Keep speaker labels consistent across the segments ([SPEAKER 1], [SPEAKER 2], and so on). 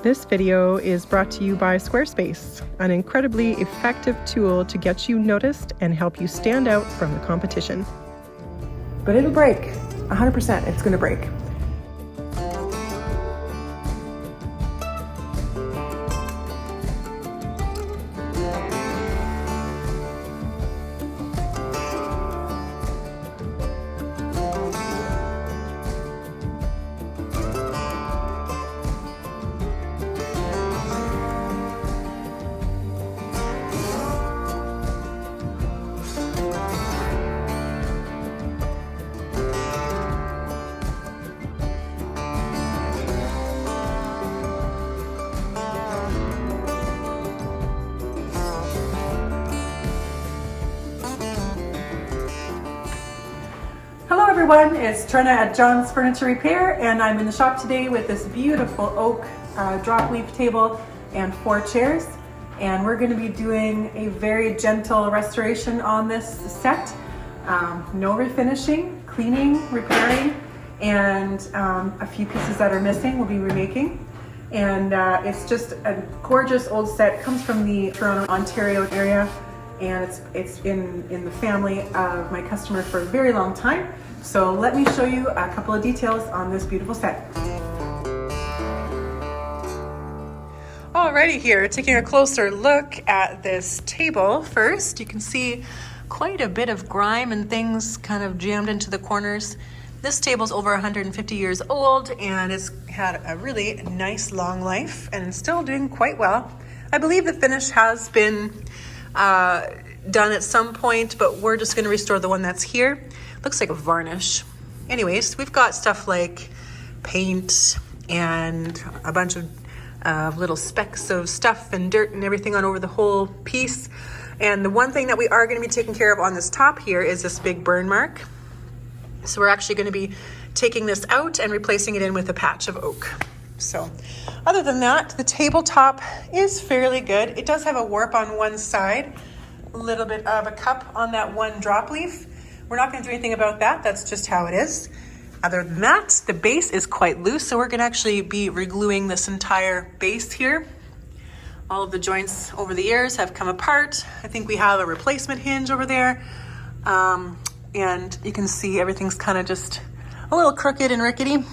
[SPEAKER 1] This video is brought to you by Squarespace, an incredibly effective tool to get you noticed and help you stand out from the competition. But it'll break, 100%, it's gonna break. Hello everyone, it's Trena at John's Furniture Repair, and I'm in the shop today with this beautiful oak drop leaf table and 4 chairs. And we're going to be doing a very gentle restoration on this set. No refinishing, cleaning, repairing, and a few pieces that are missing we'll be remaking. And it's just a gorgeous old set. It comes from the Toronto, Ontario area, and it's in the family of my customer for a very long time. So let me show you a couple of details on this beautiful set. Alrighty, here, taking a closer look at this table first. You can see quite a bit of grime and things kind of jammed into the corners. This table's over 150 years old and it's had a really nice long life and still doing quite well. I believe the finish has been done at some point, but we're just going to restore the one that's here. Looks like a varnish. Anyways, we've got stuff like paint and a bunch of little specks of stuff and dirt and everything on over the whole piece. And the one thing that we are going to be taking care of on this top here is this big burn mark. So we're actually going to be taking this out and replacing it in with a patch of oak. So other than that, the tabletop is fairly good. It does have a warp on one side, a little bit of a cup on that one drop leaf. We're not going to do anything about that. That's just how it is. Other than that, the base is quite loose, so we're going to actually be regluing this entire base here. All of the joints over the years have come apart. I think we have a replacement hinge over there. And you can see everything's kind of just a little crooked and rickety.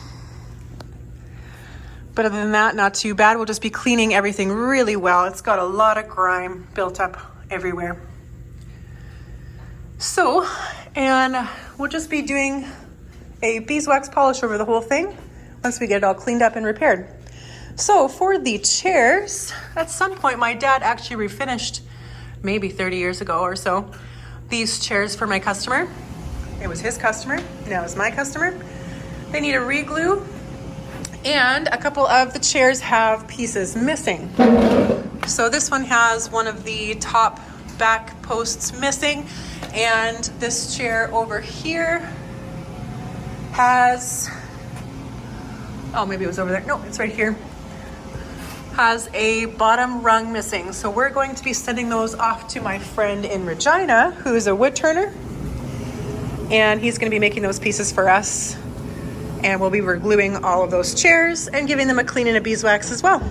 [SPEAKER 1] But other than that, not too bad. We'll just be cleaning everything really well. It's got a lot of grime built up everywhere. So, and we'll just be doing a beeswax polish over the whole thing once we get it all cleaned up and repaired. So for the chairs, at some point my dad actually refinished maybe 30 years ago or so these chairs for my customer. It was his customer, now it's my customer. They need a reglue, and a couple of the chairs have pieces missing. So this one has one of the top back posts missing, and this chair over here has, oh, maybe it was over there. No, it's right here. Has a bottom rung missing. So we're going to be sending those off to my friend in Regina, who's a wood turner, and he's going to be making those pieces for us. And we'll be regluing all of those chairs and giving them a clean and a beeswax as well.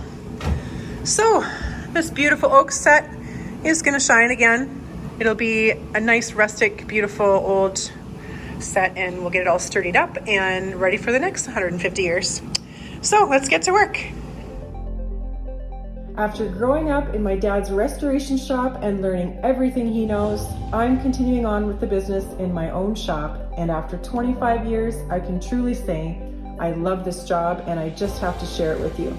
[SPEAKER 1] So this beautiful oak set is going to shine again. It'll be a nice rustic, beautiful old set, and we'll get it all sturdied up and ready for the next 150 years. So let's get to work. After growing up in my dad's restoration shop and learning everything he knows, I'm continuing on with the business in my own shop. And after 25 years, I can truly say I love this job and I just have to share it with you.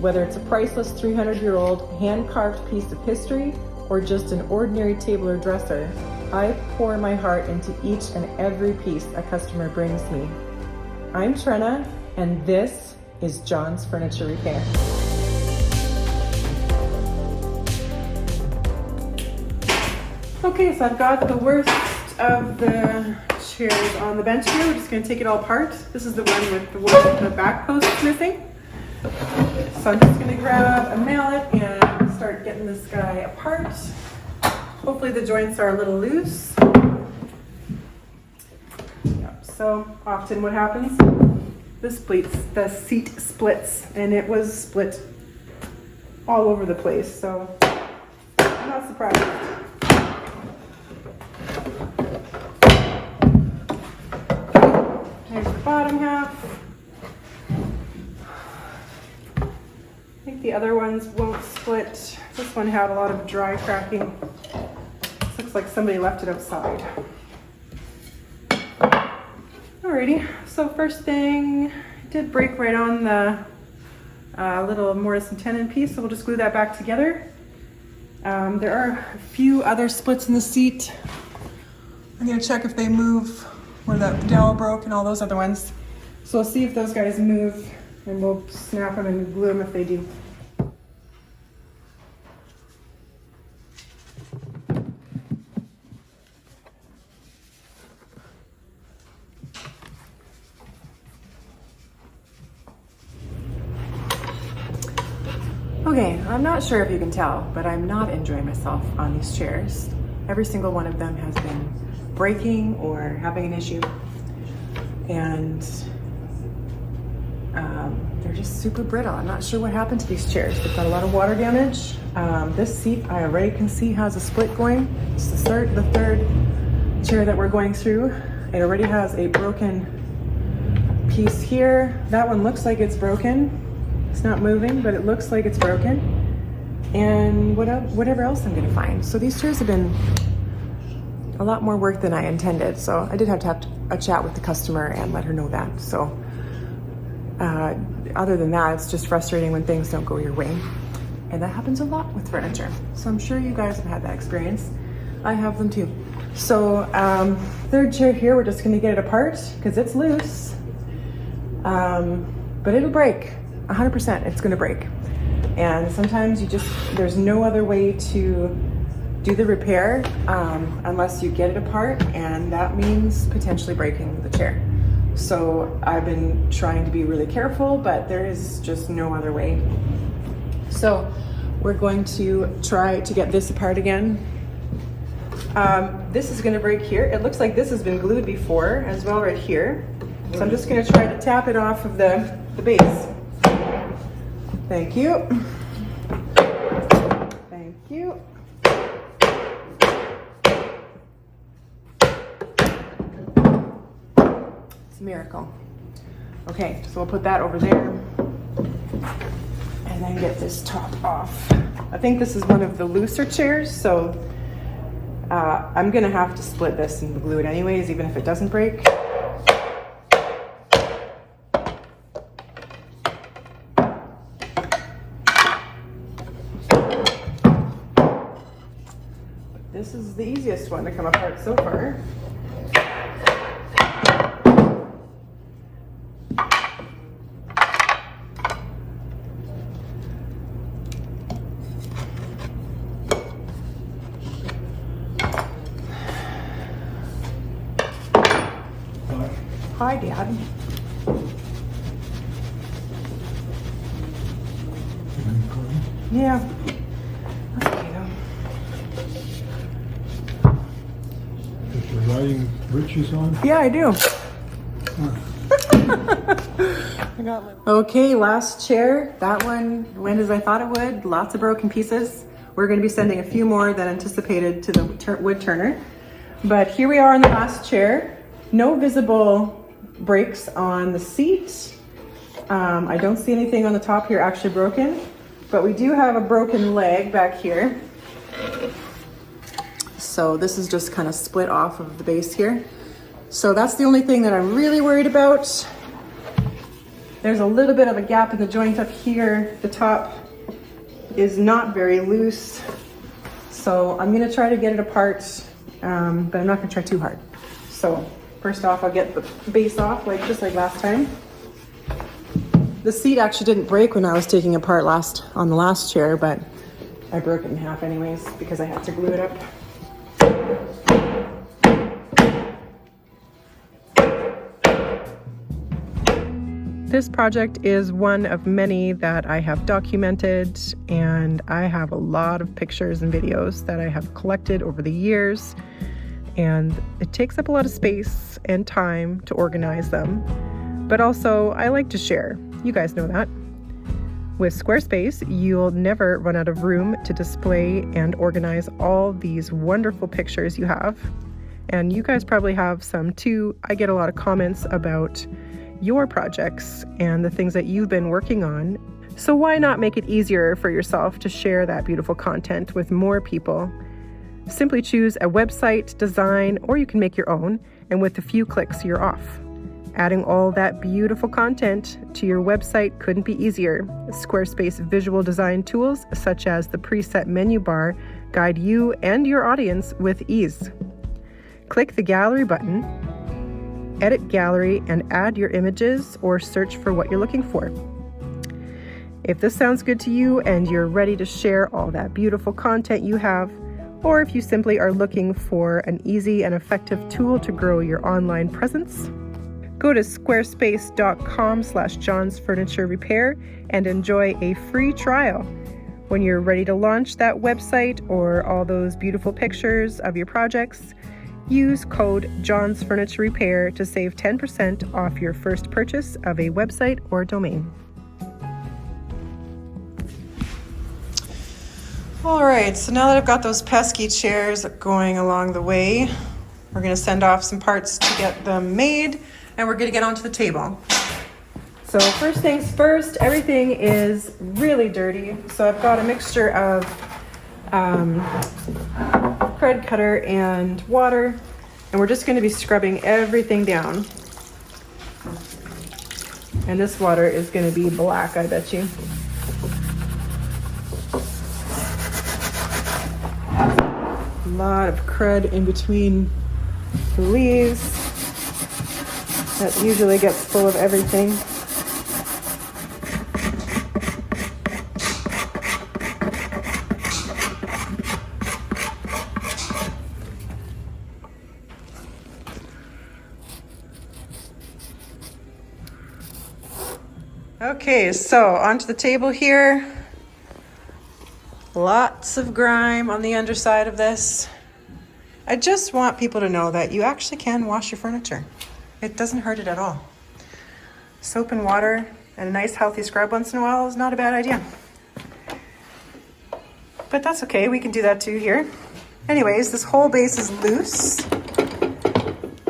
[SPEAKER 1] Whether it's a priceless 300-year-old hand-carved piece of history or just an ordinary table or dresser, I pour my heart into each and every piece a customer brings me. I'm Trena, and this is John's Furniture Repair. Okay, so I've got the worst of the chairs on the bench here. We're just going to take it all apart. This is the one with the back posts missing. So I'm just going to grab a mallet and start getting this guy apart. Hopefully the joints are a little loose. Yep. So often what happens, the seat splits, and it was split all over the place, so I'm not surprised. Here's the bottom half. I think the other ones won't split. This one had a lot of dry cracking. This looks like somebody left it outside. Alrighty, so first thing, it did break right on the little mortise and tenon piece, so we'll just glue that back together. There are a few other splits in the seat. I'm gonna check if they move where that dowel broke and all those other ones. So we'll see if those guys move and we'll snap them and glue them if they do. Okay, I'm not sure if you can tell, but I'm not enjoying myself on these chairs. Every single one of them has been breaking or having an issue, and they're just super brittle. I'm not sure what happened to these chairs. They've got a lot of water damage. This seat I already can see has a split going. It's the third chair that we're going through. It already has a broken piece here. That one looks like it's broken. It's not moving, but it looks like it's broken. And whatever else I'm gonna find. So these chairs have been a lot more work than I intended. So I did have to have a chat with the customer and let her know that. So other than that, it's just frustrating when things don't go your way. And that happens a lot with furniture. So I'm sure you guys have had that experience. I have them too. So third chair here, we're just gonna get it apart because it's loose. But it'll break. 100% it's gonna break. And sometimes there's no other way to do the repair unless you get it apart, and that means potentially breaking the chair. So I've been trying to be really careful, but there is just no other way. So we're going to try to get this apart again. This is gonna break here. It looks like this has been glued before as well right here. So I'm just gonna try to tap it off of the base. Thank you. Thank you. It's a miracle. Okay, so we'll put that over there and then get this top off. I think this is one of the looser chairs, so I'm gonna have to split this and glue it anyways, even if it doesn't break. This is the easiest one to come apart so far. Hi, Dad. Yeah.
[SPEAKER 2] Riding breeches on?
[SPEAKER 1] Yeah, I do. Okay, last chair. That one went as I thought it would. Lots of broken pieces. We're going to be sending a few more than anticipated to the wood turner. But here we are on the last chair. No visible breaks on the seat. I don't see anything on the top here actually broken, but we do have a broken leg back here. So this is just kind of split off of the base here. So that's the only thing that I'm really worried about. There's a little bit of a gap in the joint up here. The top is not very loose. So I'm gonna try to get it apart, but I'm not gonna try too hard. So first off, I'll get the base off, just like last time. The seat actually didn't break when I was taking it apart on the last chair, but I broke it in half anyways because I had to glue it up. This project is one of many that I have documented, and I have a lot of pictures and videos that I have collected over the years, and it takes up a lot of space and time to organize them, but also I like to share. You guys know that. With Squarespace, you'll never run out of room to display and organize all these wonderful pictures you have. And you guys probably have some too. I get a lot of comments about your projects and the things that you've been working on. So why not make it easier for yourself to share that beautiful content with more people? Simply choose a website, design, or you can make your own, and with a few clicks, you're off. Adding all that beautiful content to your website couldn't be easier. Squarespace visual design tools, such as the preset menu bar, guide you and your audience with ease. Click the gallery button, edit gallery, and add your images or search for what you're looking for. If this sounds good to you and you're ready to share all that beautiful content you have, or if you simply are looking for an easy and effective tool to grow your online presence, go to squarespace.com/johnsfurniturerepair and enjoy a free trial. When you're ready to launch that website or all those beautiful pictures of your projects, use code John's Furniture Repair to save 10% off your first purchase of a website or domain. All right, so now that I've got those pesky chairs going along the way, we're going to send off some parts to get them made, and we're going to get onto the table. So first things first, everything is really dirty. So I've got a mixture of cred cutter and water, and we're just going to be scrubbing everything down. And this water is going to be black, I bet you. A lot of crud in between the leaves. That usually gets full of everything. Okay, so onto the table here. Lots of grime on the underside of this. I just want people to know that you actually can wash your furniture. It doesn't hurt it at all. Soap and water and a nice healthy scrub once in a while is not a bad idea. But that's okay, we can do that too here. Anyways, this whole base is loose.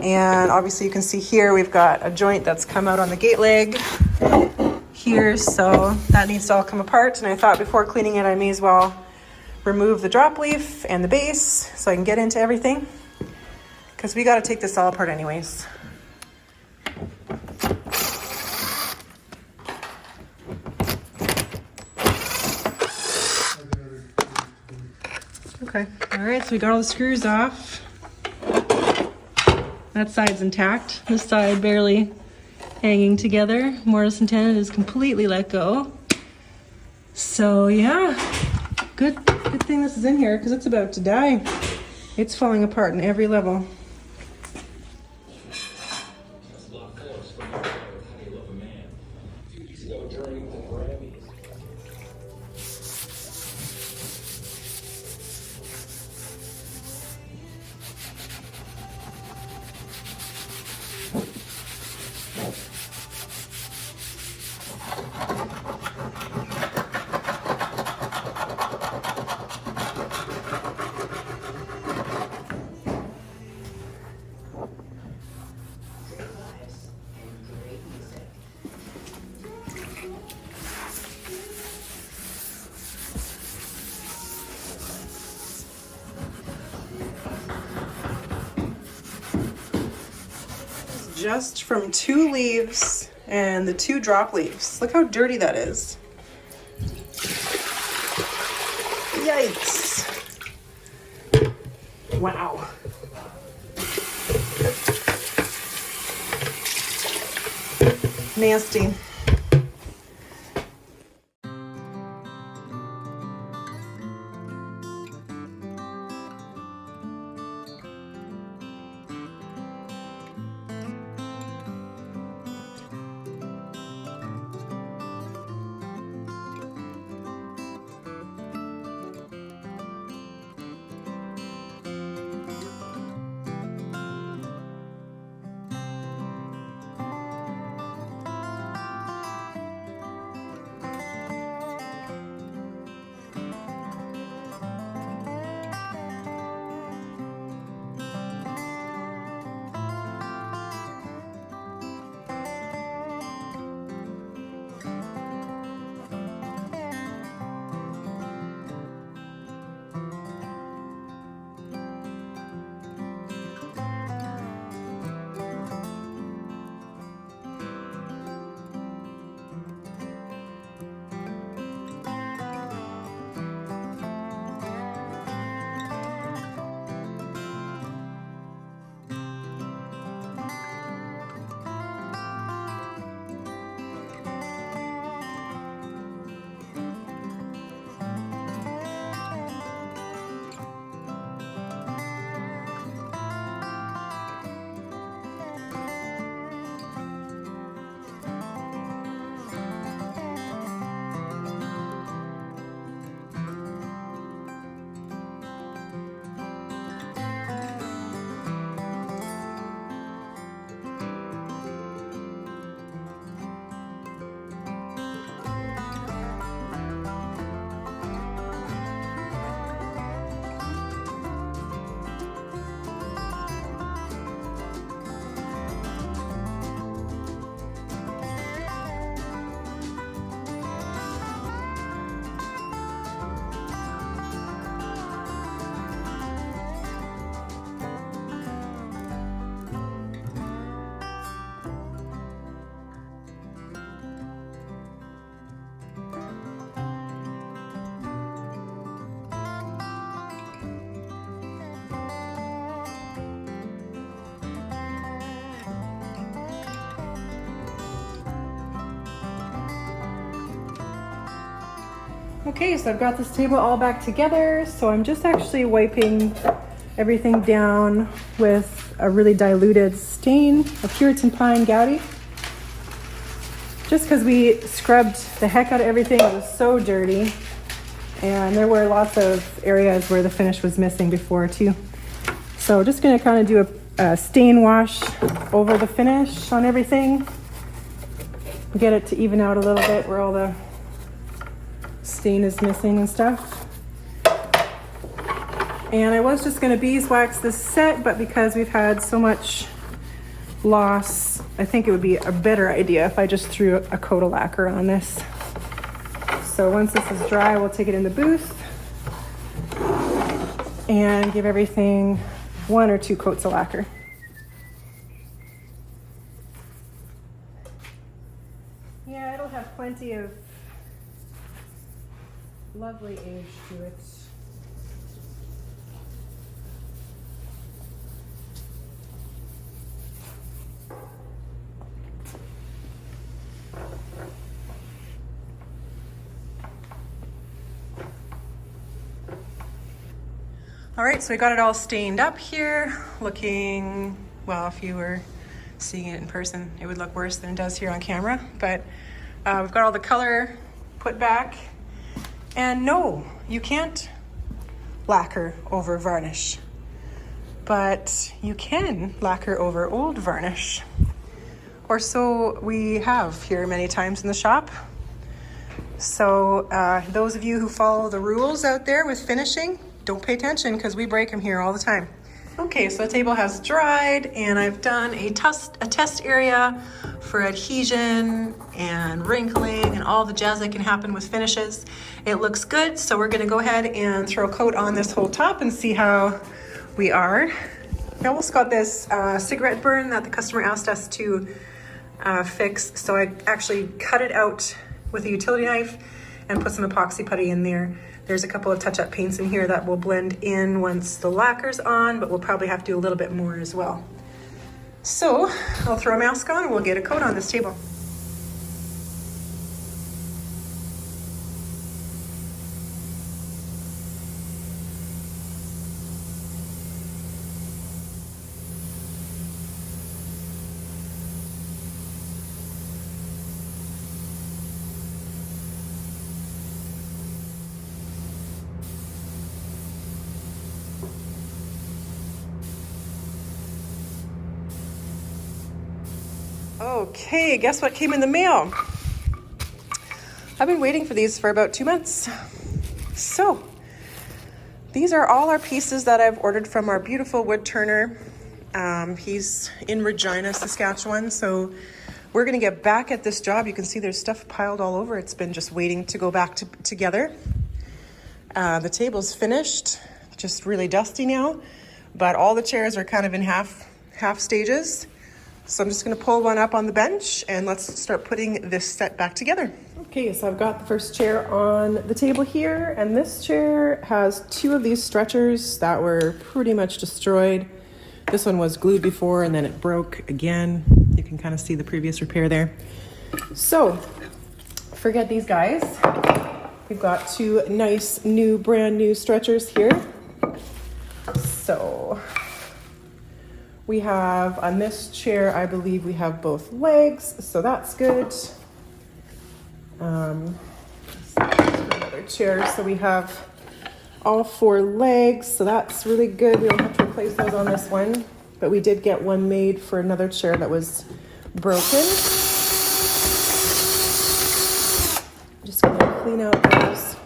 [SPEAKER 1] And obviously you can see here we've got a joint that's come out on the gate leg here, so that needs to all come apart. And I thought before cleaning it, I may as well remove the drop leaf and the base so I can get into everything, because we got to take this all apart anyways. Okay, all right, so we got all the screws off. That side's intact, this side barely hanging together. Mortise and tenon is completely let go. So yeah, good thing this is in here, because it's about to die. It's falling apart in every level. Just from 2 leaves and the 2 drop leaves. Look how dirty that is. Yikes. Wow. Nasty. Okay, so I've got this table all back together. So I'm just actually wiping everything down with a really diluted stain of Puritan Pine Gouty. Just because we scrubbed the heck out of everything, it was so dirty. And there were lots of areas where the finish was missing before too. So just gonna kind of do a stain wash over the finish on everything. Get it to even out a little bit where all the stain is missing and stuff. And I was just gonna beeswax this set, but because we've had so much loss, I think it would be a better idea if I just threw a coat of lacquer on this. So once this is dry, we'll take it in the booth and give everything 1 or 2 coats of lacquer. Yeah, it'll have plenty of lovely age to it. All right, so we got it all stained up here, looking, well, if you were seeing it in person, it would look worse than it does here on camera, but we've got all the color put back. And no, you can't lacquer over varnish, but you can lacquer over old varnish. Or so we have here many times in the shop. So those of you who follow the rules out there with finishing, don't pay attention because we break them here all the time. Okay, so the table has dried and I've done a test area for adhesion and wrinkling and all the jazz that can happen with finishes. It looks good, so we're gonna go ahead and throw a coat on this whole top and see how we are. I almost got this cigarette burn that the customer asked us to fix, so I actually cut it out with a utility knife and put some epoxy putty in there. There's a couple of touch-up paints in here that will blend in once the lacquer's on, but we'll probably have to do a little bit more as well. So I'll throw a mask on and we'll get a coat on this table. Okay, guess what came in the mail? I've been waiting for these for about 2 months. So, these are all our pieces that I've ordered from our beautiful wood turner. He's in Regina, Saskatchewan, so we're gonna get back at this job. You can see there's stuff piled all over. It's been just waiting to go back together. The table's finished, just really dusty now, but all the chairs are kind of in half stages. So I'm just gonna pull one up on the bench and let's start putting this set back together. Okay, so I've got the first chair on the table here, and this chair has 2 of these stretchers that were pretty much destroyed. This one was glued before and then it broke again. You can kind of see the previous repair there. So, forget these guys. We've got 2 nice brand new stretchers here. So, we have on this chair, I believe we have both legs, so that's good. Another chair, so we have all 4 legs, so that's really good. We don't have to replace those on this one, but we did get one made for another chair that was broken. Just gonna clean out those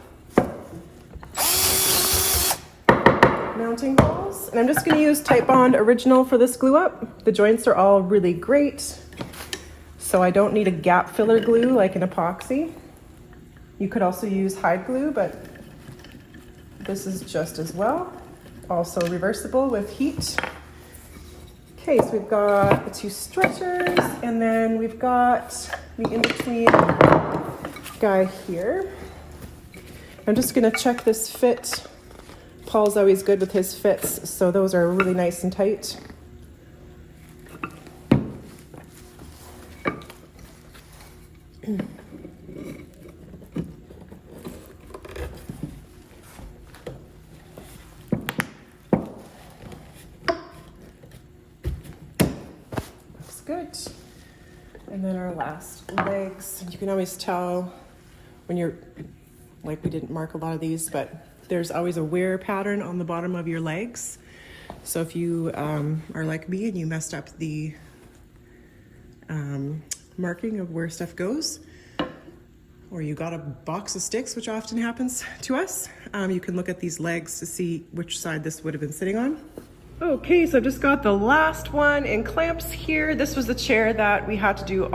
[SPEAKER 1] mounting holes. And I'm just gonna use Titebond Original for this glue up. The joints are all really great, so I don't need a gap filler glue like an epoxy. You could also use hide glue, but this is just as well. Also reversible with heat. Okay, so we've got the 2 stretchers, and then we've got the in-between guy here. I'm just gonna check this fit. Paul's always good with his fits, so those are really nice and tight.
[SPEAKER 3] And then our last legs. You can always tell when you're, like we didn't mark a lot of these, but there's always a wear pattern on the bottom of your legs. So if you are like me and you messed up the marking of where stuff goes, or you got a box of sticks, which often happens to us, you can look at these legs to see which side this would have been sitting on. Okay, so I've just got the last one in clamps here. This was the chair that we had to do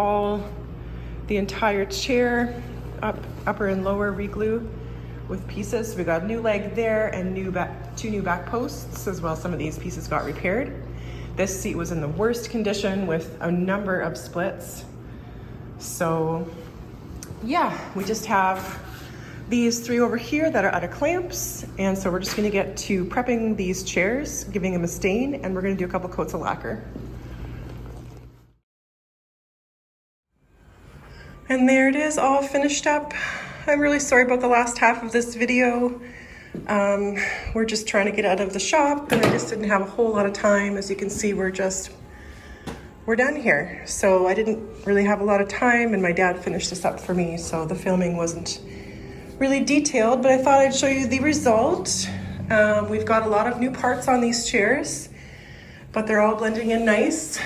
[SPEAKER 3] the entire chair, upper and lower reglue with pieces. So we got a new leg there and two new back posts as well. Some of these pieces got repaired. This seat was in the worst condition with a number of splits. So yeah, we just have these 3 over here that are out of clamps. And so we're just gonna get to prepping these chairs, giving them a stain, and we're gonna do a couple coats of lacquer. And there it is, all finished up. I'm really sorry about the last half of this video. We're just trying to get out of the shop, and I just didn't have a whole lot of time. As you can see, we're done here. So I didn't really have a lot of time, and my dad finished this up for me, so the filming wasn't really detailed, but I thought I'd show you the result. We've got a lot of new parts on these chairs, but they're all blending in nice.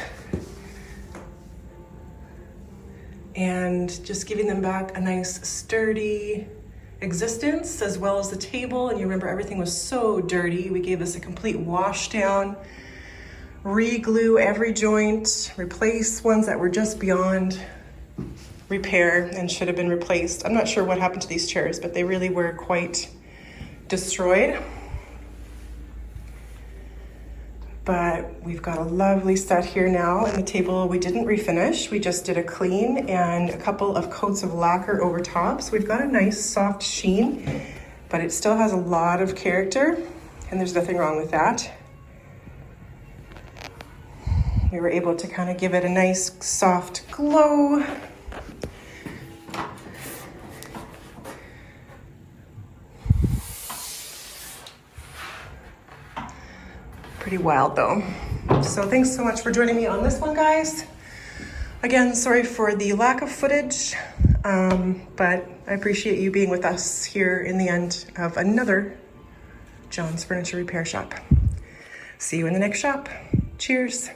[SPEAKER 3] And just giving them back a nice sturdy existence, as well as the table. And you remember everything was so dirty. We gave this a complete wash down, re-glue every joint, replace ones that were just beyond repair and should have been replaced. I'm not sure what happened to these chairs, but they really were quite destroyed. But we've got a lovely set here now, and the table we didn't refinish. We just did a clean and a couple of coats of lacquer over top. So we've got a nice soft sheen, but it still has a lot of character, and there's nothing wrong with that. We were able to kind of give it a nice soft glow. Pretty wild though. So thanks so much for joining me on this one, guys. Again, sorry for the lack of footage, but I appreciate you being with us here in the end of another John's Furniture Repair Shop. See you in the next shop. Cheers.